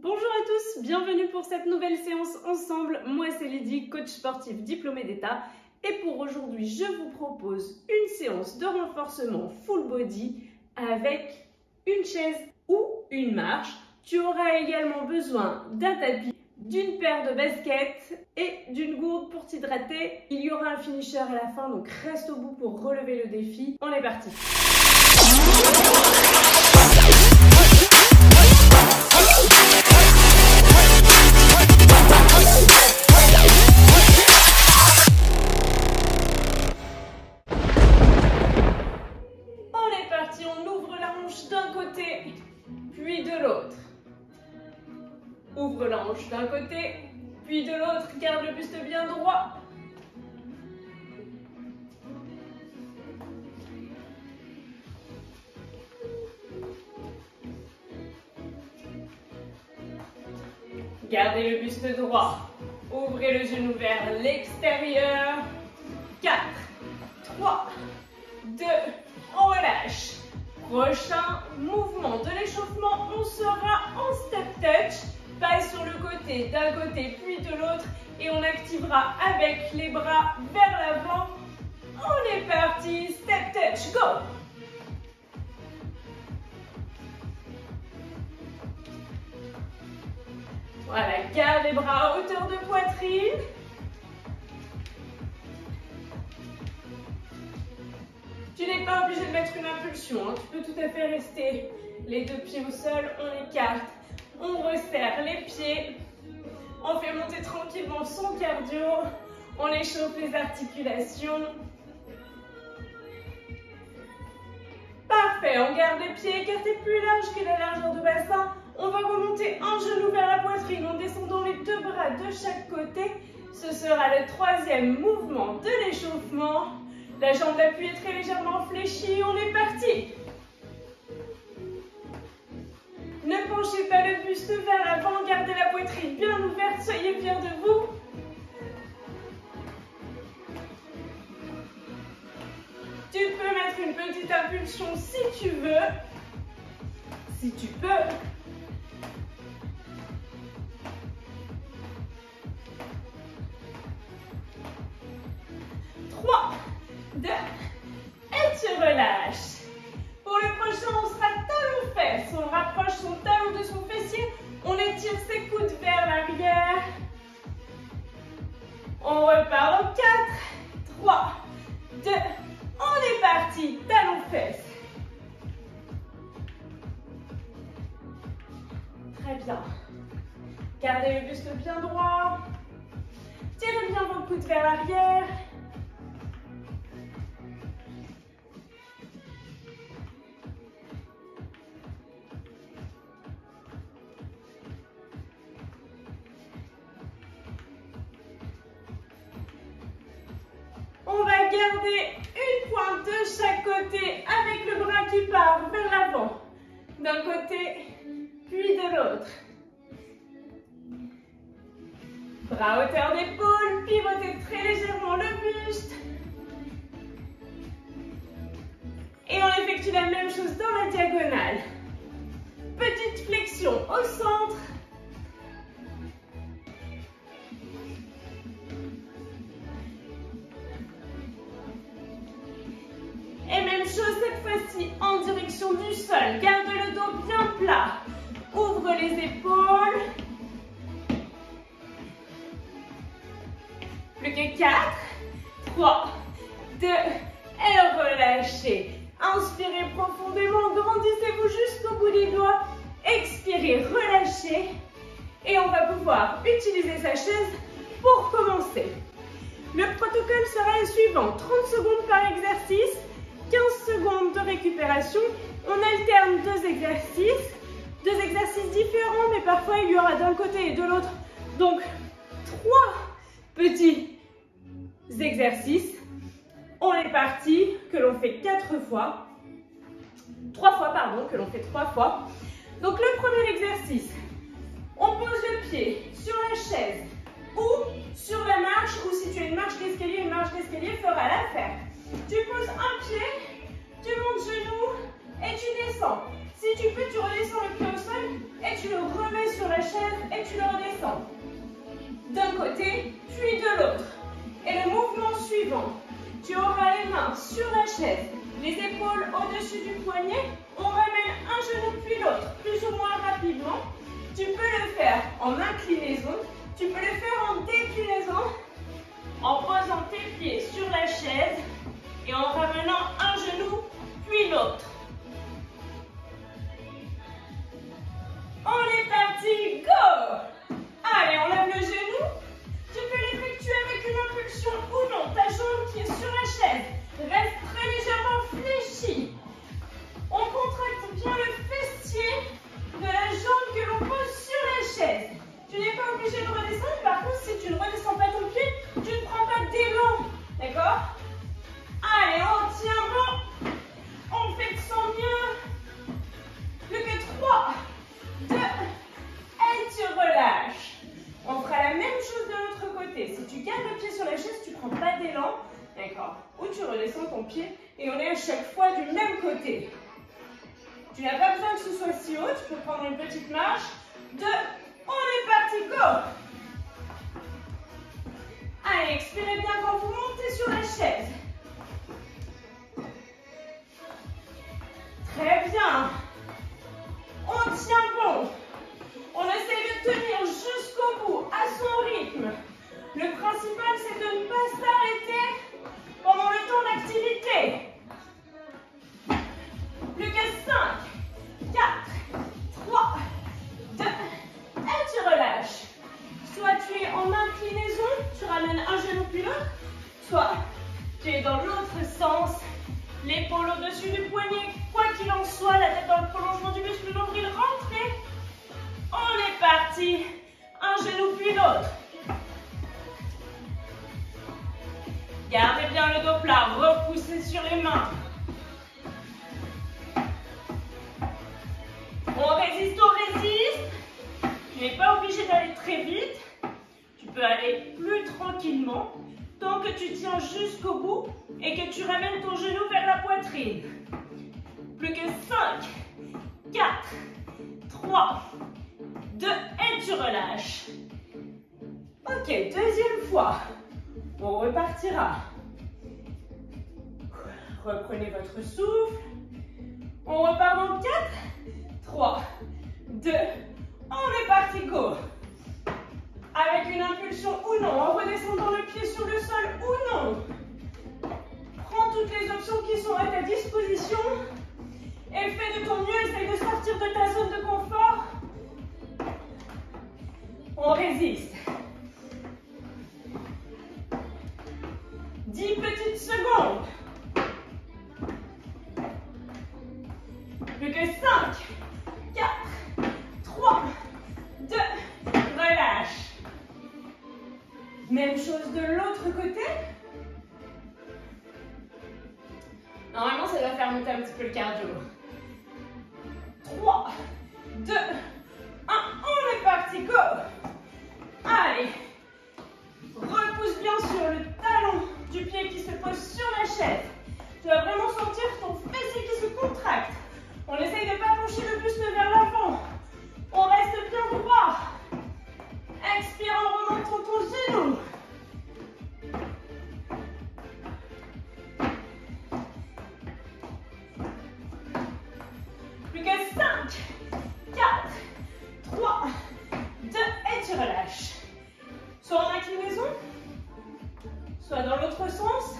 Bonjour à tous, bienvenue pour cette nouvelle séance ensemble. Moi c'est Lydie, coach sportif diplômée d'État. Et pour aujourd'hui, je vous propose une séance de renforcement full body avec une chaise ou une marche. Tu auras également besoin d'un tapis, d'une paire de baskets et d'une gourde pour t'hydrater. Il y aura un finisher à la fin, donc reste au bout pour relever le défi. On est parti! On ouvre la hanche d'un côté, puis de l'autre. Ouvre la hanche d'un côté, puis de l'autre. Garde le buste bien droit. Gardez le buste droit. Ouvrez le genou vers l'extérieur. 4, 3, 2, on relâche. Prochain mouvement de l'échauffement, on sera en step touch. Passe sur le côté, d'un côté puis de l'autre. Et on activera avec les bras vers l'avant. On est parti, step touch, go! Voilà, garde les bras à hauteur de poitrine. Tu n'es pas obligé de mettre une impulsion, hein. Tu peux tout à fait rester les deux pieds au sol, on écarte, on resserre les pieds, on fait monter tranquillement son cardio, on échauffe les articulations. Parfait, on garde les pieds écartés plus larges que la largeur de bassin. On va remonter un genou vers la poitrine en descendant les deux bras de chaque côté. Ce sera le troisième mouvement de l'échauffement. La jambe d'appui est très légèrement fléchie, on est parti. Ne penchez pas le buste vers l'avant, gardez la poitrine bien ouverte, soyez fiers de vous. Tu peux mettre une petite impulsion si tu veux, si tu peux. 3, 2, et tu relâches. Pour le prochain, on sera talon-fesse. On rapproche son talon de son fessier. On étire ses coudes vers l'arrière. On repart au 4, 3, 2, on est parti. Talon-fesse. Très bien. Gardez le buste bien droit. Tirez bien vos coudes vers l'arrière. On va garder une pointe de chaque côté avec le bras qui part vers l'avant. D'un côté, puis de l'autre. Bras à hauteur d'épaule, pivotez très légèrement le buste. Et on effectue la même chose dans la diagonale. Petite flexion au centre. Et même chose cette fois-ci en direction du sol. Garde le dos bien plat. Ouvre les épaules. Plus que 4, 3, 2, et relâchez. Inspirez profondément, grandissez-vous jusqu'au bout des doigts. Expirez, relâchez. Et on va pouvoir utiliser sa chaise pour commencer. Le protocole sera le suivant. 30 secondes par exercice. 15 secondes de récupération, on alterne deux exercices différents, mais parfois il y aura d'un côté et de l'autre. Donc, 3 petits exercices. On est parti, que l'on fait 3 fois, que l'on fait 3 fois. Donc, le premier exercice, on pose le pied sur la chaise ou sur la marche, ou si tu as une marche d'escalier fera l'affaire. Tu poses un pied, tu montes genou et tu descends. Si tu peux, tu redescends le pied au sol et tu le remets sur sur la chaise et tu le redescends. D'un côté, puis de l'autre. Et le mouvement suivant, tu auras les mains sur la chaise, les épaules au-dessus du poignet, on ramène un genou puis l'autre, plus ou moins rapidement. Tu peux le faire en inclinaison, tu peux le faire en déclinaison, en posant tes pieds sur la chaise et en ramenant un genou puis l'autre. On est parti, go! Allez, on lève le genou. Tu peux l'effectuer avec une impulsion ou non. Ta jambe qui est sur la chaise reste très légèrement fléchie. On contracte bien le fessier de la jambe que l'on pose sur la chaise. Tu n'es pas obligé de redescendre. Par contre, si tu ne redescends pas ton pied, tu ne prends pas d'élan. D'accord? Allez, on tient bon. On fait de son mieux. Plus que 3, 2, et tu relâches. On fera la même chose de l'autre côté. Si tu gardes le pied sur la chaise, tu ne prends pas d'élan. D'accord? Ou tu redescends ton pied et on est à chaque fois du même côté. Tu n'as pas besoin que ce soit si haut. Tu peux prendre une petite marche. 2, on est parti, go! Allez, expirez bien quand vous montez sur la chaise. Très bien. On tient bon. On essaie de tenir jusqu'au bout, à son rythme. Le principal, c'est de ne pas s'arrêter pendant le temps d'activité. Plus que 5, 4, 3, 2, et tu relâches. Soit tu es en inclinaison, tu ramènes un genou puis l'autre, soit tu es dans l'autre sens, l'épaule au-dessus du poignet, quoi qu'il en soit, la tête dans le prolongement du muscle, nombril rentré. On est parti, un genou puis l'autre. Gardez bien le dos plat, repoussez sur les mains. On résiste, tu n'es pas obligé d'aller très vite, tu peux aller plus tranquillement, tant que tu tiens jusqu'au bout et que tu ramènes ton genou vers la poitrine. Plus que 5, 4, 3, 2, et tu relâches. Ok, deuxième fois. On repartira. Reprenez votre souffle. On repart dans 4, 3, 2, on est parti, go. Avec une impulsion ou non, en redescendant le pied sur le sol ou non. Prends toutes les options qui sont à ta disposition et fais de ton mieux, essaye de sortir de ta zone de confort. On résiste. 10 petites secondes. Plus que 5, 4, 3, 2, relâche. Même chose de l'autre côté. Normalement, ça va faire monter un petit peu le cardio. 3, 2, 1, on est parti, go! Allez, repousse bien sur le talon du pied qui se pose sur la chaise. Tu vas vraiment sentir ton fessier qui se contracte. On essaye de ne pas pencher le buste vers l'avant. On reste bien droit. Expire en remontant ton genou. Plus que 5, 4, 3, 2, et tu relâches. Soit en inclinaison, soit dans l'autre sens.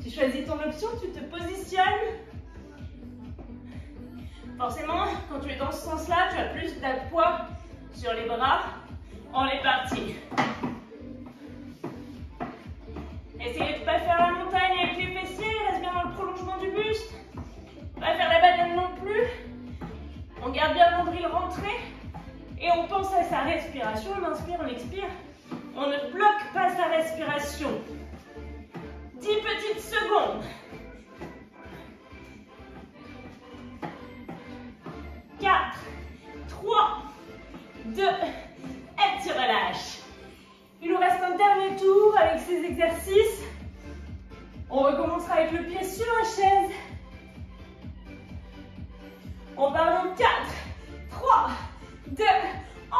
Tu choisis ton option, tu te positionnes. Forcément, quand tu es dans ce sens-là, tu as plus d'appoids sur les bras. On est parti. Essayez de ne pas faire la montagne avec les fessiers, reste bien dans le prolongement du buste. Pas faire la banane non plus. On garde bien le nombril rentré et on pense à sa respiration. On inspire, on expire. On ne bloque pas sa respiration. 10 petites secondes. 4, 3, 2, et tu relâches. Il nous reste un dernier tour avec ces exercices. On recommencera avec le pied sur la chaise. On part dans 4, 3, 2, on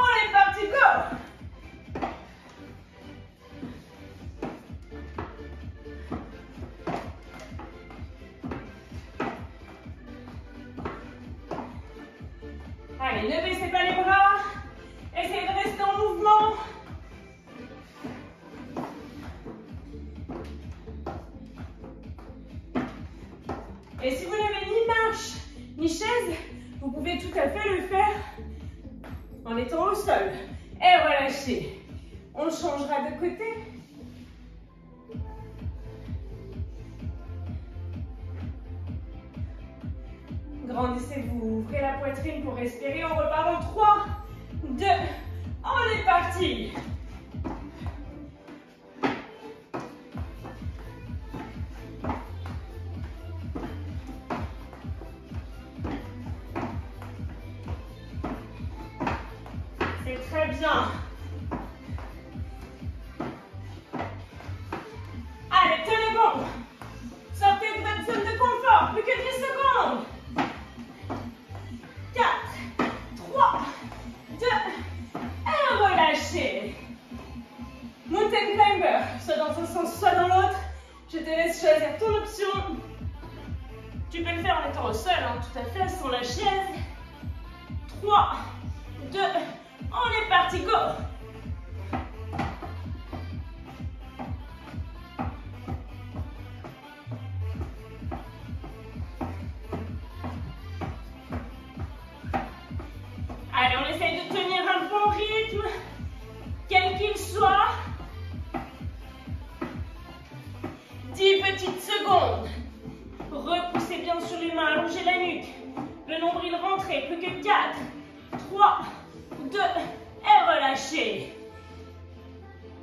main au sol. Et relâchez. On changera de côté. Grandissez-vous, ouvrez la poitrine pour respirer. On repart en 3, 2, on est parti. C'est très bien. Allez, tenez bon. Sortez de votre zone de confort. Plus que 10 secondes. 4, 3, 2, et relâchez. Mountain climber, soit dans un sens, soit dans l'autre. Je te laisse choisir ton option. Tu peux le faire en étant au sol, hein, tout à fait, sans la chaise. 3, 2, on est parti, go. Allez, on essaye de tenir un bon rythme, quel qu'il soit. 10 petites secondes. Repoussez bien sur les mains, allongez la nuque. Le nombril rentré, plus que 4, 3, 2, et relâchez.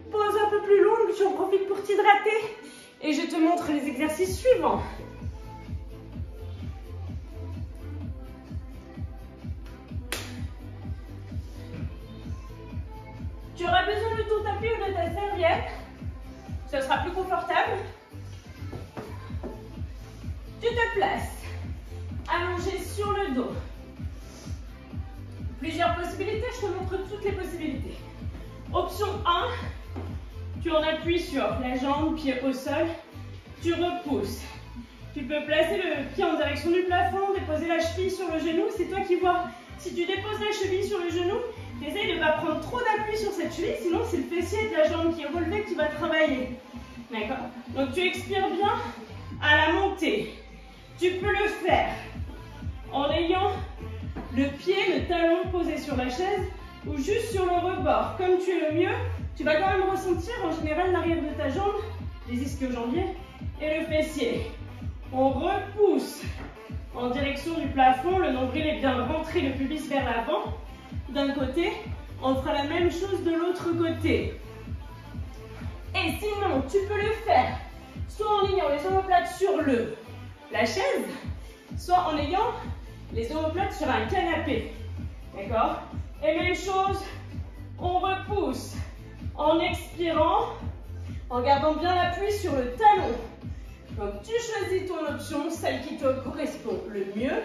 Pause un peu plus longue, j'en profite pour t'hydrater. Et je te montre les exercices suivants. Tu auras besoin de ton tapis ou de ta serviette. Ce sera plus confortable. Tu te places allongé sur le dos. Plusieurs possibilités, je te montre toutes les possibilités. Option 1, tu en appuies sur la jambe, pied au sol. Tu repousses. Tu peux placer le pied en direction du plafond, déposer la cheville sur le genou. C'est toi qui vois. Si tu déposes la cheville sur le genou, essaye de ne pas prendre trop d'appui sur cette cheville, sinon c'est le fessier de la jambe qui est relevé qui va travailler. D'accord? Donc tu expires bien à la montée. Tu peux le faire en ayant le pied, le talon posé sur la chaise ou juste sur le rebord. Comme tu es le mieux, tu vas quand même ressentir en général l'arrière de ta jambe, les ischio-jambiers et le fessier. On repousse en direction du plafond, le nombril est bien rentré, le pubis vers l'avant. D'un côté, on fera la même chose de l'autre côté. Et sinon, tu peux le faire soit en ayant les omoplates sur la chaise, soit en ayant les omoplates sur un canapé. D'accord? Et même chose, on repousse en expirant, en gardant bien l'appui sur le talon. Donc tu choisis ton option, celle qui te correspond le mieux.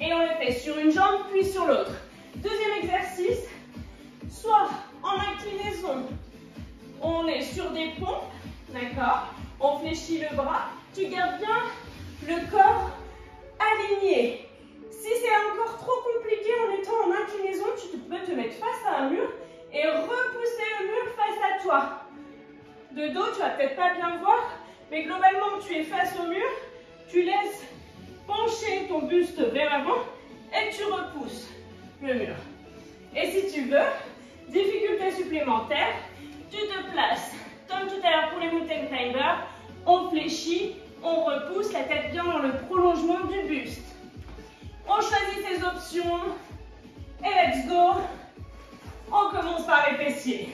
Et on le fait sur une jambe, puis sur l'autre. Deuxième exercice, soit en inclinaison, on est sur des pompes, d'accord? On fléchit le bras, tu gardes bien le corps aligné. Si c'est encore trop compliqué en étant en inclinaison, tu peux te mettre face à un mur et repousser le mur face à toi. De dos, tu vas peut-être pas bien voir, mais globalement, tu es face au mur, tu laisses pencher ton buste vers l'avant et tu repousses le mur. Et si tu veux, difficulté supplémentaire, tu te places, comme tout à l'heure pour les mountain climbers, on fléchit, on repousse la tête bien dans le prolongement du buste. On choisit ses options et let's go. On commence par les fessiers.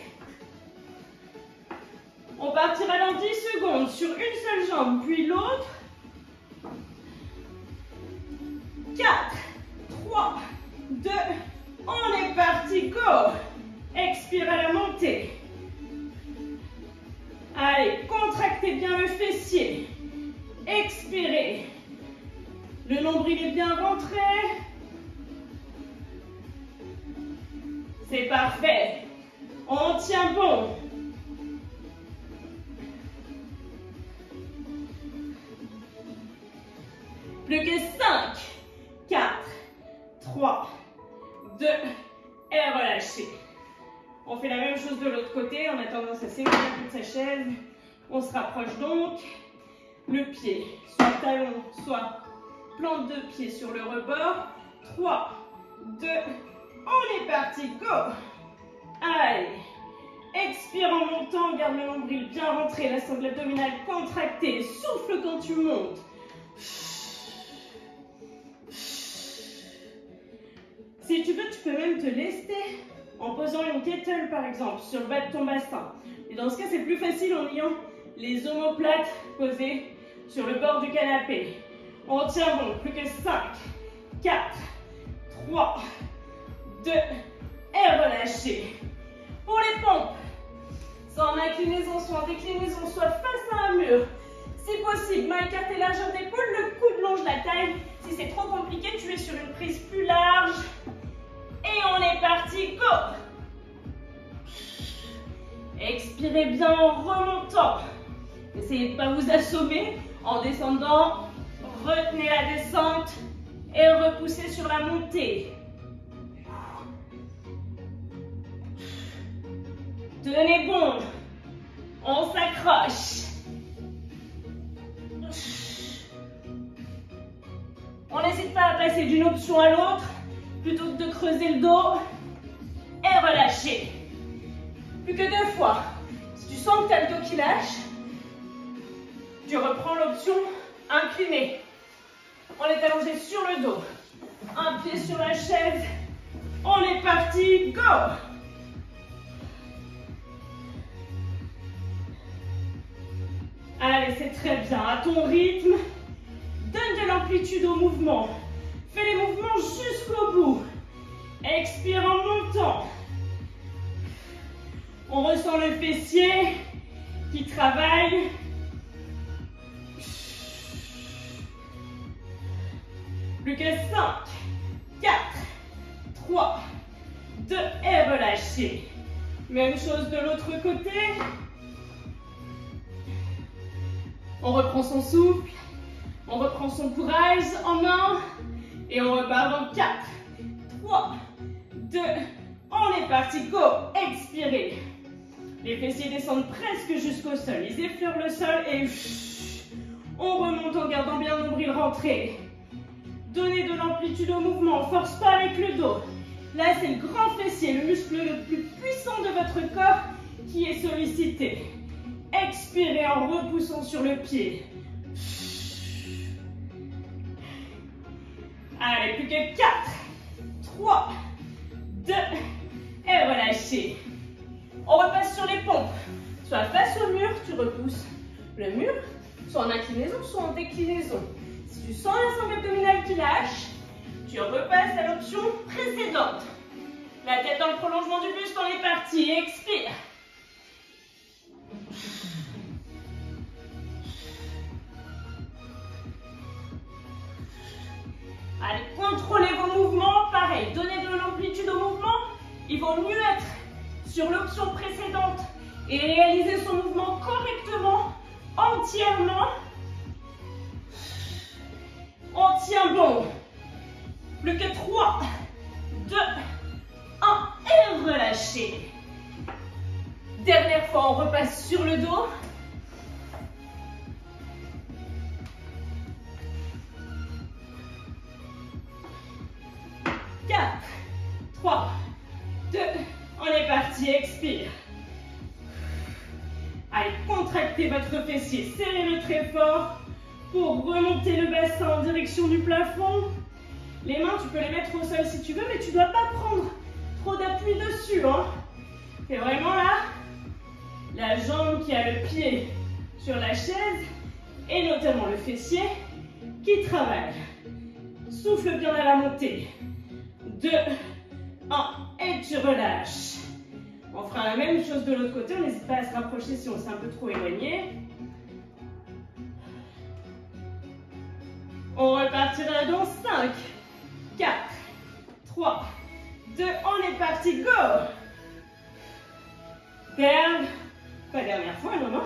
On partira dans 10 secondes sur une seule jambe, puis l'autre. 4, 3, 2, on est parti, go. Expire à la montée. Allez, contractez bien le fessier. Expirez. Le nombril est bien rentré. C'est parfait. On tient bon. Plus que 5, 4, 3, 2, et relâchez. On fait la même chose de l'autre côté. On a tendance à s'éloigner de sa chaise. On se rapproche donc. Le pied, soit talon, soit plante de pied sur le rebord. 3, 2, On est parti, go. Allez. Expire en montant, garde le nombril bien rentré, la sangle abdominale contractée. Souffle quand tu montes. Si tu veux, tu peux même te lester en posant une kettle par exemple sur le bas de ton bassin. Et dans ce cas, c'est plus facile en ayant les omoplates posées sur le bord du canapé. On tient bon, plus que 5, 4, 3, 2 et relâchez. Pour les pompes, soit en inclinaison, soit en déclinaison, soit face à un mur. Si possible, main écartée, largeur d'épaule, le coude longe la taille. Si c'est trop compliqué, tu es sur une prise plus large. Et on est parti, go! Expirez bien en remontant. Essayez de ne pas vous assommer. En descendant, retenez la descente et repoussez sur la montée. Tenez bon. On s'accroche. On n'hésite pas à passer d'une option à l'autre plutôt que de creuser le dos et relâcher. Plus que 2 fois. Si tu sens que tu as le dos qui lâche, tu reprends l'option inclinée. On est allongé sur le dos. Un pied sur la chaise. On est parti, go! Allez, c'est très bien. À ton rythme, donne de l'amplitude au mouvement. Fais les mouvements jusqu'au bout. Expire en montant. On ressent le fessier qui travaille. Plus que 5, 4, 3, 2 et relâchez. Même chose de l'autre côté. On reprend son souffle. On reprend son courage en main. Et on repart dans 4, 3, 2, on est parti, go, expirez. Les fessiers descendent presque jusqu'au sol, ils effleurent le sol et on remonte en gardant bien le nombril rentré. Donnez de l'amplitude au mouvement, force pas avec le dos. Là, c'est le grand fessier, le muscle le plus puissant de votre corps qui est sollicité. Expirez en repoussant sur le pied. Allez, plus que 4, 3, 2, et relâchez. On repasse sur les pompes. Soit face au mur, tu repousses le mur, soit en inclinaison, soit en déclinaison. Si tu sens la sangle abdominale qui lâche, tu repasses à l'option précédente. La tête dans le prolongement du buste, on est parti. Expire. Allez, contrôlez vos mouvements. Pareil, donnez de l'amplitude au mouvement. Il vaut mieux être sur l'option précédente et réaliser son mouvement correctement, entièrement. On tient bon. Plus que 3, 2, 1 et relâchez. Dernière fois, on repasse sur le dos. Quatre, 3, 2, on est parti, expire. Allez, contractez votre fessier, serrez-le très fort pour remonter le bassin en direction du plafond. Les mains, tu peux les mettre au sol si tu veux, mais tu ne dois pas prendre trop d'appui dessus. C'est vraiment là, la jambe qui a le pied sur la chaise et notamment le fessier qui travaille. Souffle bien à la montée. 2, 1, et tu relâches. On fera la même chose de l'autre côté, on n'hésite pas à se rapprocher si on s'est un peu trop éloigné. On repartira dans 5, 4, 3, 2, on est parti, go! Pas dernière fois, non, non?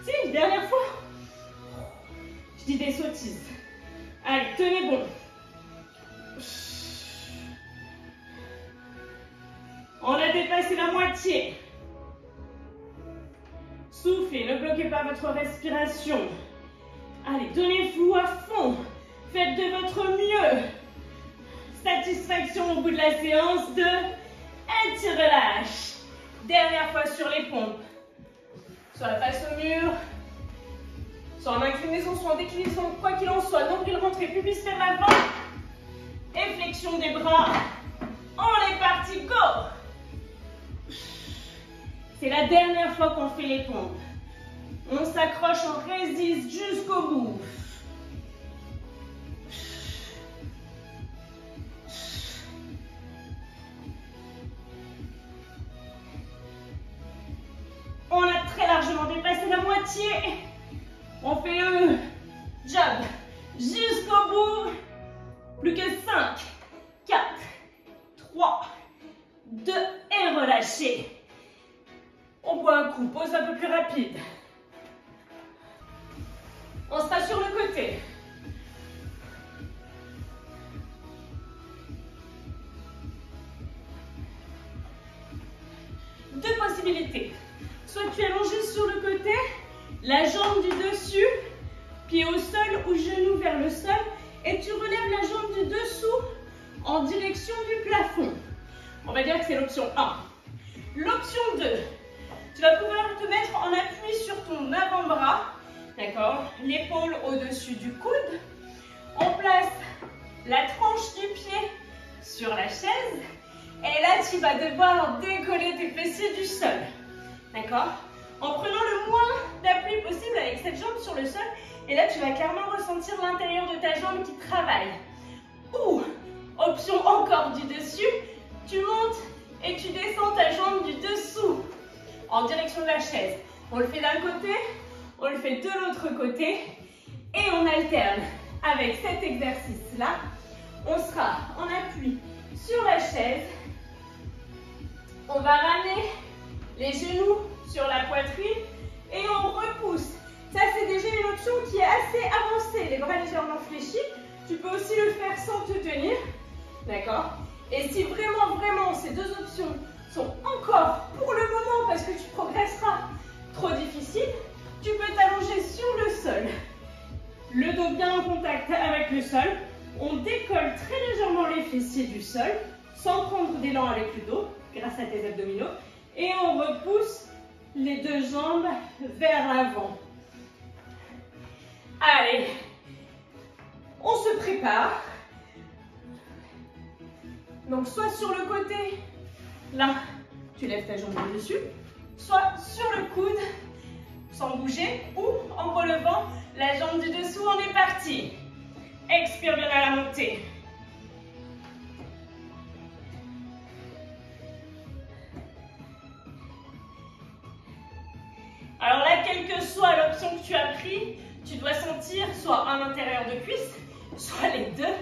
Si, dernière fois. Je dis des sottises. Allez, tenez bon. On a dépassé la moitié. Soufflez, ne bloquez pas votre respiration. Allez, donnez-vous à fond. Faites de votre mieux. satisfaction au bout de la séance de et tu relâches. Dernière fois sur les pompes. Soit face au mur, soit en inclinaison, soit en déclinaison, quoi qu'il en soit. Nombril rentré, pubis vers l'avant. Et flexion des bras. On est parti, go! C'est la dernière fois qu'on fait les pompes. On s'accroche, on résiste jusqu'au bout. On a très largement dépassé la moitié. On fait le jab jusqu'au bout. Plus que 5, 4, 3, 2 et relâchez. On boit un coup, pause un peu plus rapide. On sera sur le côté. Deux possibilités. Soit tu es allongé sur le côté, la jambe du dessus, pied au sol ou genou vers le sol, et tu relèves la jambe du dessous en direction du plafond. On va dire que c'est l'option 1. L'option 2, tu vas pouvoir te mettre en appui sur ton avant-bras, d'accord? L'épaule au-dessus du coude. On place la tranche du pied sur la chaise. Et là, tu vas devoir décoller tes fessiers du sol. D'accord? En prenant le moins d'appui possible avec cette jambe sur le sol. Et là, tu vas clairement ressentir l'intérieur de ta jambe qui travaille. Ou, option encore du dessus, tu montes et tu descends ta jambe du dessous en direction de la chaise. On le fait d'un côté, on le fait de l'autre côté et on alterne. Avec cet exercice-là, on sera en appui sur la chaise. On va ramener les genoux sur la poitrine et on repousse. Ça, c'est déjà une option qui est assez avancée. Les bras légèrement fléchis. Tu peux aussi le faire sans te tenir. D'accord? Et si vraiment, ces deux options sont encore, pour le moment, parce que tu progresseras, trop difficiles, tu peux t'allonger sur le sol. Le dos bien en contact avec le sol. On décolle très légèrement les fessiers du sol, sans prendre d'élan avec le dos, grâce à tes abdominaux. Et on repousse les deux jambes vers l'avant. Allez, on se prépare. Donc, soit sur le côté, là, tu lèves ta jambe dessus, soit sur le coude, sans bouger, ou en relevant la jambe du dessous. On est parti. Expire bien à la montée. Alors là, quelle que soit l'option que tu as prise, tu dois sentir soit un intérieur de cuisse, soit les deux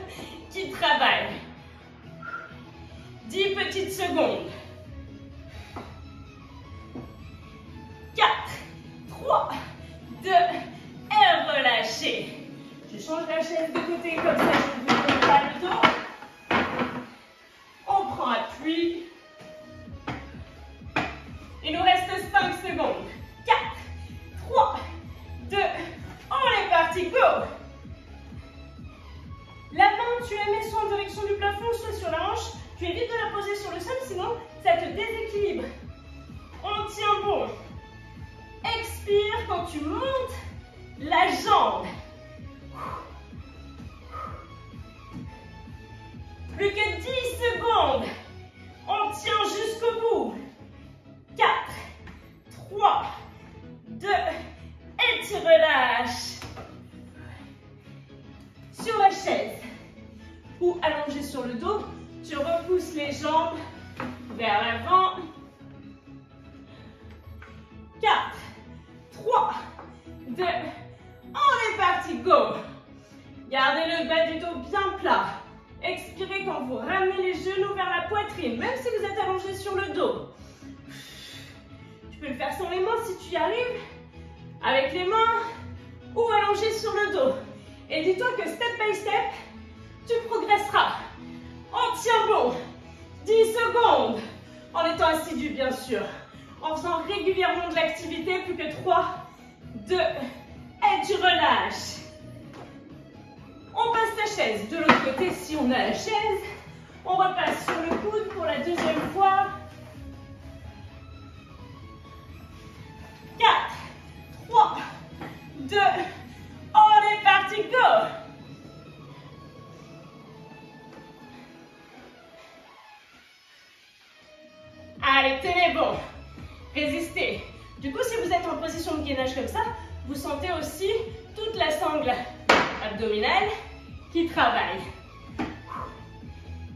qui travaillent. 10 petites secondes. 4, 3, 2, et relâchez. Je change la chaise de côté comme ça, je ne vous donne pas le dos. On prend appui. Il nous reste 5 secondes. 4, 3, 2, on est parti, go! La main, tu la mets soit en direction du plafond, soit sur la hanche. Tu évites de la poser sur le sol, sinon ça te déséquilibre. On tient bon. Expire quand tu montes la jambe. Plus que 10 secondes. On tient jusqu'au bout. 4, 3, 2, et tu relâches. Sur la chaise ou allongé sur le dos, tu repousses les jambes vers l'avant. 4, 3, 2, on est parti, go! Gardez le bas du dos bien plat. Expirez quand vous ramenez les genoux vers la poitrine, même si vous êtes allongé sur le dos. Tu peux le faire sans les mains si tu y arrives, avec les mains ou allongé sur le dos. Et dis-toi que step by step, tu progresseras. On tient bon. 10 secondes. En étant assidu, bien sûr. En faisant régulièrement de l'activité. Plus que 3, 2, et tu relâches. On passe ta chaise de l'autre côté si on a la chaise. On repasse sur le coude pour la deuxième fois. 4, 3, 2, on est parti, go! Allez, tenez bon. Résistez. Du coup, si vous êtes en position de gainage comme ça, vous sentez aussi toute la sangle abdominale qui travaille.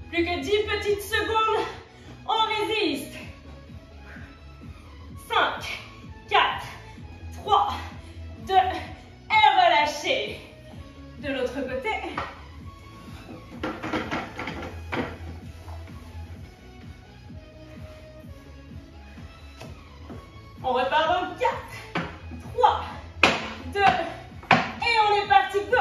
Plus que 10 petites secondes, on résiste. 5, 4, 3, 2, et relâchez. De l'autre côté. On repart dans 4, 3, 2, et on est parti, go!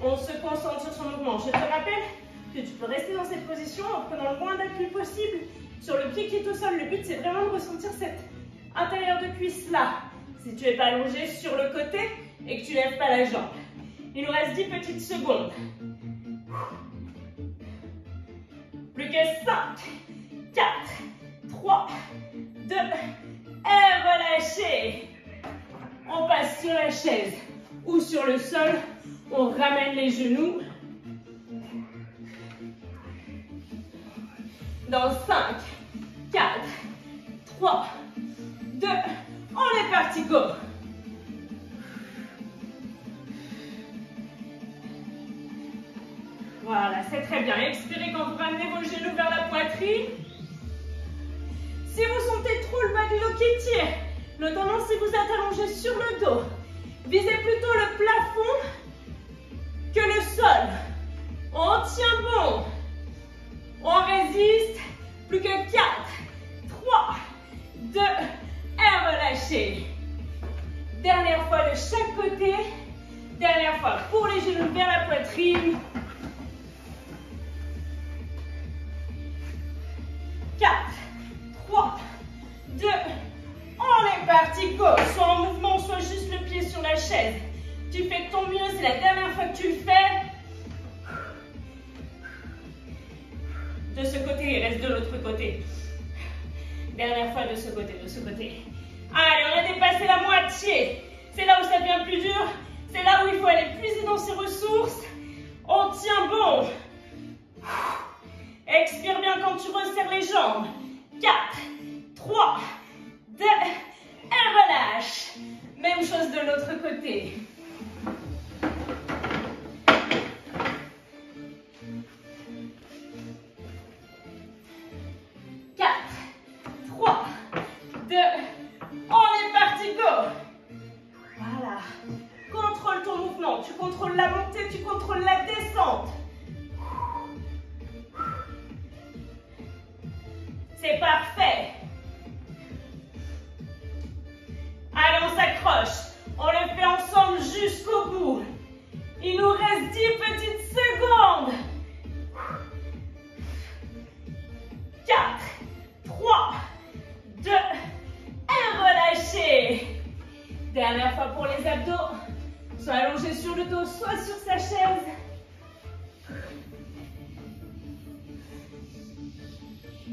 On se concentre sur son mouvement. Je te rappelle que tu peux rester dans cette position en prenant le moins d'appui possible sur le pied qui est au sol. Le but, c'est vraiment de ressentir cet intérieur de cuisse là. Si tu n'es pas allongé sur le côté et que tu lèves pas la jambe. Il nous reste 10 petites secondes. Plus que 5, 4, 3, 2, et relâchez. On passe sur la chaise ou sur le sol. On ramène les genoux. Dans 5, 4, 3, 2, on est parti, go! Voilà, c'est très bien. Expirez quand vous ramenez vos genoux vers la poitrine. Si vous sentez trop le bas du dos qui tire, notamment si vous êtes allongé sur le dos, visez plutôt le plafond que le sol. On tient bon. On résiste. Plus que 4, 3, 2, et relâchez. Dernière fois de chaque côté. Dernière fois pour les genoux vers la poitrine. 4, 3, 2, on est parti, go! Soit en mouvement, soit juste le pied sur la chaise. Tu fais de ton mieux, c'est la dernière fois que tu le fais. De ce côté, il reste de l'autre côté. Dernière fois de ce côté, de ce côté. Allez, on a dépassé la moitié. C'est là où ça devient plus dur. C'est là où il faut aller puiser dans ses ressources. On tient bon. Expire bien quand tu resserres les jambes. 4, 3, 2, et relâche. Même chose de l'autre côté. Tu contrôles la montée, tu contrôles la descente. C'est parfait. Allez, on s'accroche. On le fait ensemble jusqu'au bout. Il nous reste 10 petites secondes. 4, 3, 2, et relâchez. Dernière fois pour les abdos. Soit allongé sur le dos, soit sur sa chaise.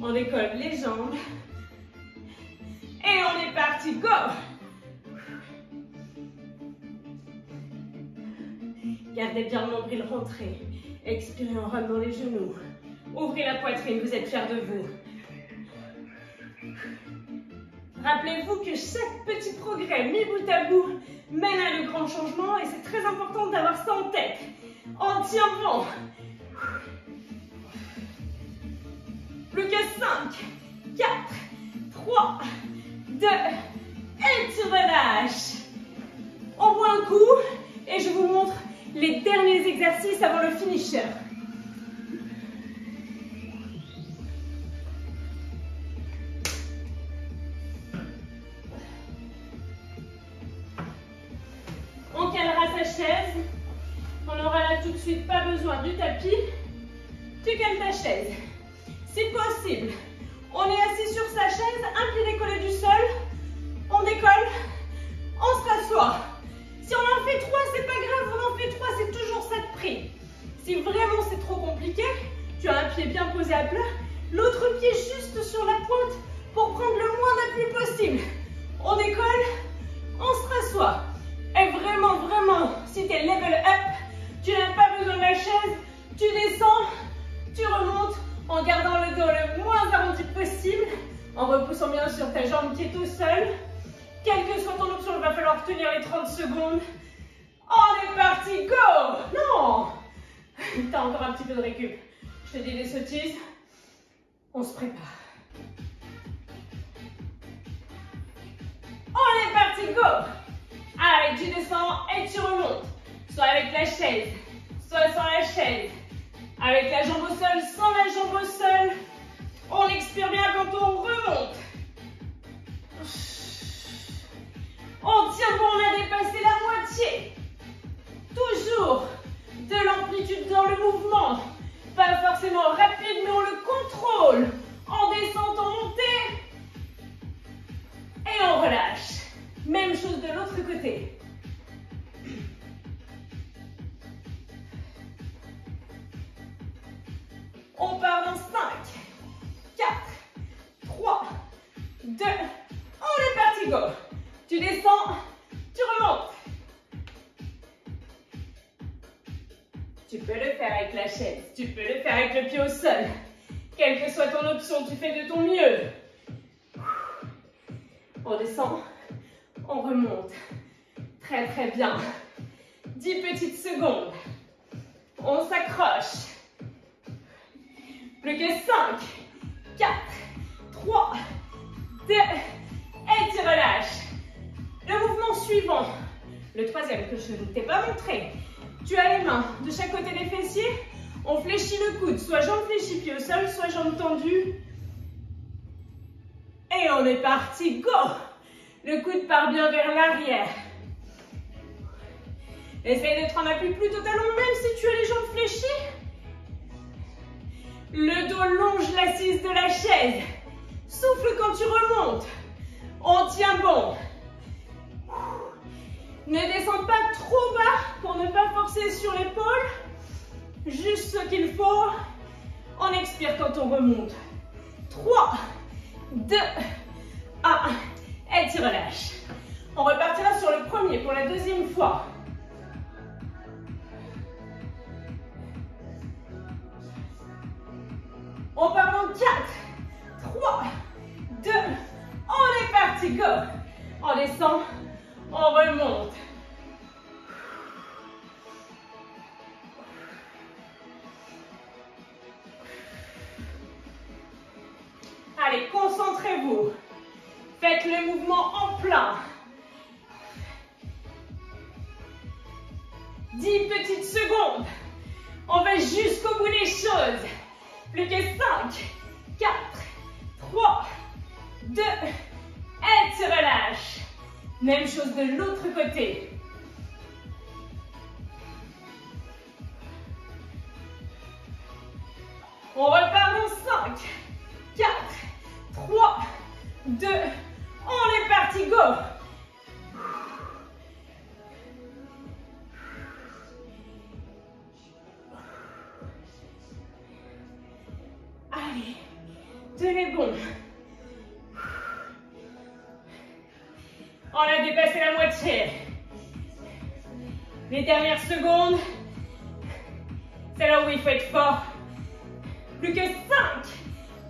On décolle les jambes. Et on est parti, go! Gardez bien le nombril rentré. Expirez en ramenant les genoux. Ouvrez la poitrine, vous êtes fiers de vous. Rappelez-vous que chaque petit progrès mis bout à bout mène à de grands changements et c'est très important d'avoir ça en tête. On tient bon. Plus que 5, 4, 3, 2, et tu relâches. On boit un coup et je vous montre les derniers exercices avant le finisher. On calera sa chaise. On aura là tout de suite pas besoin du tapis. Tu cales ta chaise. Si possible, on est assis sur sa chaise, un pied décollé du sol. On décolle, on se rassoit. Si on en fait 3, c'est pas grave, on en fait 3, c'est toujours ça de prix. Si vraiment c'est trop compliqué, tu as un pied bien posé à plat, l'autre pied juste sur la pointe pour prendre le moins d'appui possible. On décolle, on se rassoit. Et vraiment, vraiment, si tu es level up, tu n'as pas besoin de la chaise, tu descends, tu remontes en gardant le dos le moins arrondi possible, en repoussant bien sûr ta jambe qui est au sol. Quelle que soit ton option, il va falloir tenir les 30 secondes. On est parti, go! Non! T'as encore un petit peu de récup. Je te dis des sottises. On se prépare. On est parti, go! Allez, tu descends et tu remontes. Soit avec la chaise, soit sans la chaise. Avec la jambe au sol, sans la jambe au sol. On expire bien quand on remonte. On tient bon, on a dépassé la moitié. Toujours de l'amplitude dans le mouvement. Pas forcément rapide, mais on le contrôle. En descente, en montée. Et on relâche. Même chose de l'autre côté. On part dans 5, 4, 3, 2, on est parti, go. Tu descends, tu remontes. Tu peux le faire avec la chaise, tu peux le faire avec le pied au sol. Quelle que soit ton option, tu fais de ton mieux. On descend, on remonte. Très très bien. 10 petites secondes. On s'accroche. Plus que 5, 4, 3, 2, et tu relâches. Le mouvement suivant, le troisième que je ne t'ai pas montré. Tu as les mains de chaque côté des fessiers. On fléchit le coude, soit jambe fléchie, pied au sol, soit jambe tendue. Et on est parti, go! Le coude part bien vers l'arrière. Essaye d'être en appui plutôt talon, même si tu as les jambes fléchies. Le dos longe l'assise de la chaise. Souffle quand tu remontes. On tient bon. Ne descends pas trop bas pour ne pas forcer sur l'épaule. Juste ce qu'il faut. On expire quand on remonte. 3, 2, 1. Et tu relâches. On repartira sur le premier pour la deuxième fois. On part en 4, 3, 2, on est parti, go! On descend, on remonte. Allez, concentrez-vous. Faites le mouvement en plein. 10 petites secondes. On va jusqu'au bout des choses. Plus que 5, 4, 3, 2, et tu relâches. Même chose de l'autre côté. On repart dans 5, 4, 3, 2, on est parti, go! Allez, tenez bon. On a dépassé la moitié. Les dernières secondes, c'est là où il faut être fort. Plus que 5,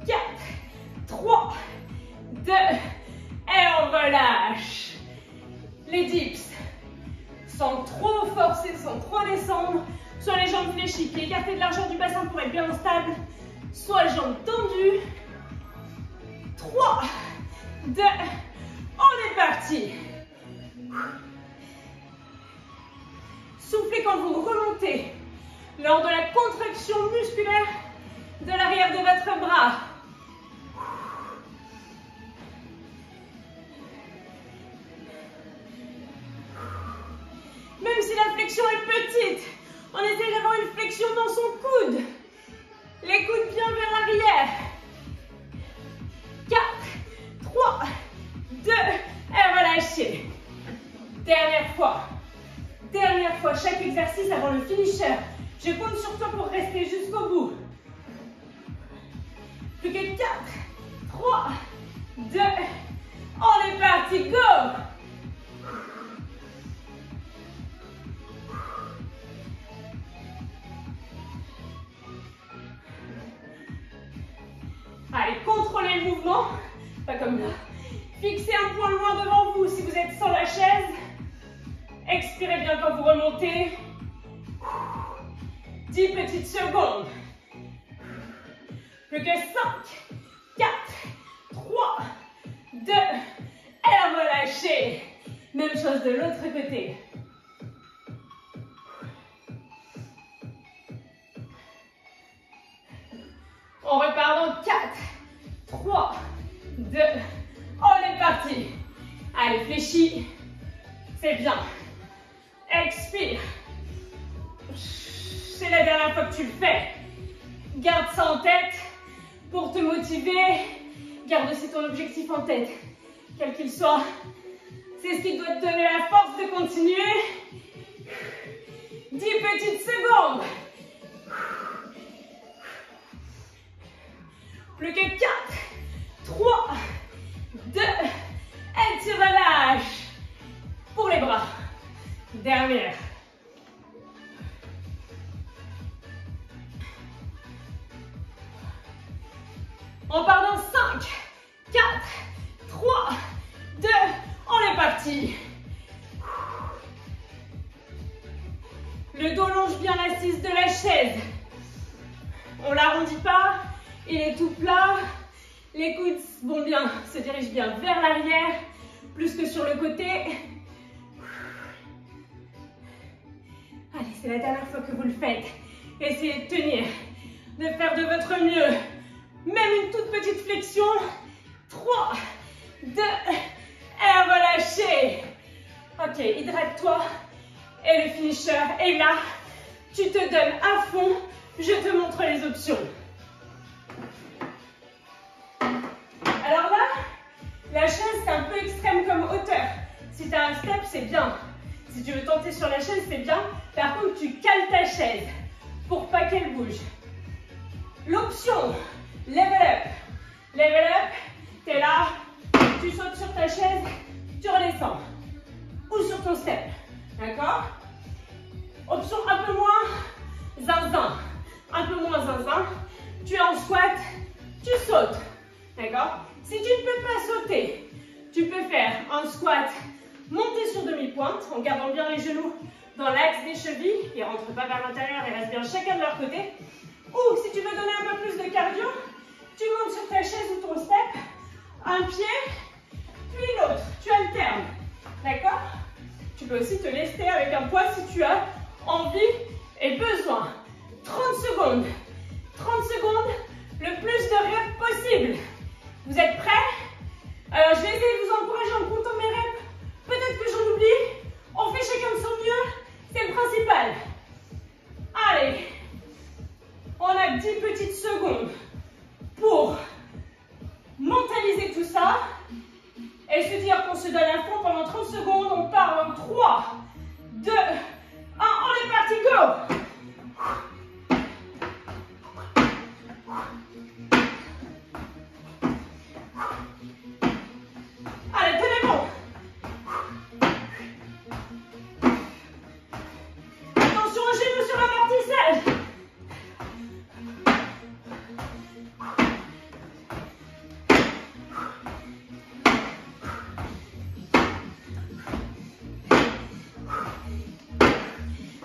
4, 3, 2, et on relâche. Les dips, sans trop forcer, sans trop descendre, sur les jambes fléchies, pieds écartés de l'arrière du bassin pour être bien stable, soit jambes tendues. 3, 2, on est parti. Soufflez quand vous remontez lors de la contraction musculaire de l'arrière de votre bras. Même si la flexion est petite, on essaie d'avoir une flexion dans son coude. Les coudes bien vers l'arrière. 4, 3, 2, et relâchez. Dernière fois. exercice avant le finisher. Je compte sur toi pour rester jusqu'au bout. Plus que 4, 3, 2, on est parti, go! Allez, contrôlez le mouvement, pas comme là. Fixez un point loin devant vous si vous êtes sans la chaise. Expirez bien quand vous remontez. 10 petites secondes. Plus que 5, 4, 3, 2, et relâchez. Même chose de l'autre côté. On repart dans 4, 3, 2, on est parti. Allez, fléchis. C'est bien. Expire. C'est la dernière fois que tu le fais. Garde ça en tête pour te motiver. Garde aussi ton objectif en tête, quel qu'il soit. C'est ce qui doit te donner la force de continuer. 10 petites secondes. Plus que 4, 3, 2, et tu relâches. Pour les bras. Dernière. On part dans 5, 4, 3, 2, on est parti. Le dos longe bien l'assise de la chaise. On l'arrondit pas, il est tout plat. Les coudes vont bien, se dirigent bien vers l'arrière, plus que sur le côté. Allez, c'est la dernière fois que vous le faites. Essayez de tenir, de faire de votre mieux. Même une toute petite flexion. 3, 2, et relâchez. Ok, hydrate-toi. Et le finisher est là. Tu te donnes à fond. Je te montre les options. Alors là, la chaise, c'est un peu extrême comme hauteur. Si tu as un step, c'est bien. Si tu veux tenter sur la chaise, c'est bien. Par contre, tu cales ta chaise pour pas qu'elle bouge. L'option, level up. Level up, tu es là, tu sautes sur ta chaise, tu redescends. Ou sur ton step. D'accord? Option un peu moins zinzin. Un peu moins zinzin. Tu es en squat, tu sautes. D'accord? Si tu ne peux pas sauter, tu peux faire un squat monté sur demi-pointe en gardant bien les genoux dans l'axe des chevilles. Ils ne rentrent pas vers l'intérieur, ils restent bien chacun de leur côté. Ou si tu veux donner un peu plus de cardio, tu montes sur ta chaise ou ton step, un pied, puis l'autre. Tu alternes. D'accord? Tu peux aussi te lester avec un poids si tu as envie et besoin. 30 secondes. 30 secondes, le plus de reps possible. Vous êtes prêts? Alors, je vais essayer de vous encourager en comptant mes reps. Peut-être que j'en oublie. On fait chacun de son mieux. C'est le principal. Allez. On a 10 petites secondes pour mentaliser tout ça et se dire qu'on se donne à fond pendant 30 secondes. On part en 3, 2, 1. On est parti, go! Allez, tenez bon. Attention aux genoux sur l'amortissage.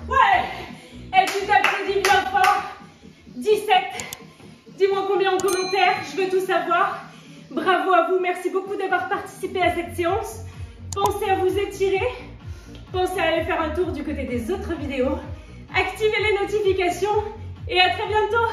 Ouais. Et tu t'applaudis bien fort. 17. Dis-moi combien en commentaire, je veux tout savoir. Bravo à vous, merci beaucoup d'avoir participé à cette séance. Pensez à vous étirer. Pensez à aller faire un tour du côté des autres vidéos. Activez les notifications et à très bientôt.